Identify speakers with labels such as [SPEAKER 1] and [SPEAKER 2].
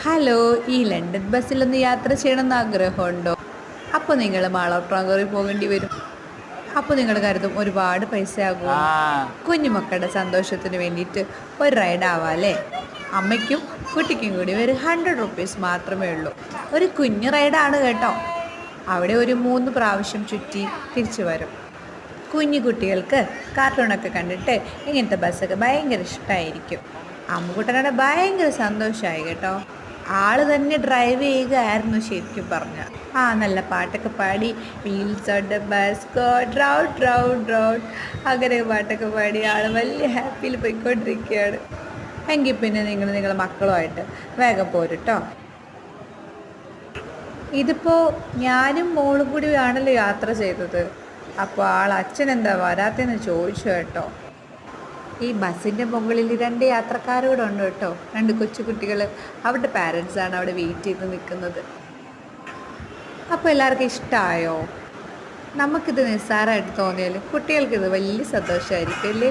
[SPEAKER 1] Hello, ഈ London ബസ്സിലൊന്ന് യാത്ര ചെയ്യണമെന്ന് ആഗ്രഹമുണ്ടോ? അപ്പോൾ നിങ്ങൾ മാളോട്രാങ്കോറിൽ പോകേണ്ടി വരും. അപ്പോൾ നിങ്ങൾ കരുതും ഒരുപാട് പൈസ ആകുമെന്ന്. കുഞ്ഞുമക്കളുടെ സന്തോഷത്തിന് വേണ്ടിയിട്ട് ഒരു റൈഡ് ആവാല്ലേ? അമ്മയ്ക്കും കുട്ടിക്കും കൂടി ഒരു 100 റുപ്പീസ് മാത്രമേ ഉള്ളൂ. ഒരു കുഞ്ഞു റൈഡാണ് കേട്ടോ. അവിടെ ഒരു 3 പ്രാവശ്യം ചുറ്റി തിരിച്ചു വരും. കുഞ്ഞു കുട്ടികൾക്ക് കാർട്ടൂണൊക്കെ കണ്ടിട്ട് ഇങ്ങനത്തെ ബസ്സൊക്കെ ഭയങ്കര ഇഷ്ടമായിരിക്കും. അമ്മുകുട്ടനോട് ഭയങ്കര സന്തോഷമായി കേട്ടോ. ആള് തന്നെ ഡ്രൈവ് ചെയ്യുകയായിരുന്നു ശരിക്കും പറഞ്ഞ. നല്ല പാട്ടൊക്കെ പാടി wheels on the bus go round round round അങ്ങനെ പാട്ടൊക്കെ പാടി ആൾ വലിയ ഹാപ്പിയിൽ പോയിക്കൊണ്ടിരിക്കുകയാണ്. എങ്കിൽ പിന്നെ നിങ്ങളുടെ മക്കളുമായിട്ട് വേഗം പോരുട്ടോ. ഇതിപ്പോൾ ഞാനും മോളും കൂടി ആണല്ലോ യാത്ര ചെയ്തത്. അപ്പോൾ അച്ഛൻ എന്താ വരാത്തെന്ന് ചോദിച്ചു കേട്ടോ. ഈ ബസ്സിൻ്റെ മുകളിൽ 2 യാത്രക്കാരോട് ഉണ്ട് കേട്ടോ, 2 കൊച്ചുകുട്ടികൾ. അവരുടെ പാരൻസാണ് അവിടെ വെയിറ്റ് ചെയ്ത് നിൽക്കുന്നത്. അപ്പോൾ എല്ലാവർക്കും ഇഷ്ടമായോ? നമുക്കിത് നിസ്സാരമായിട്ട് തോന്നിയാലും കുട്ടികൾക്കിത് വലിയ സന്തോഷമായിരിക്കും അല്ലേ?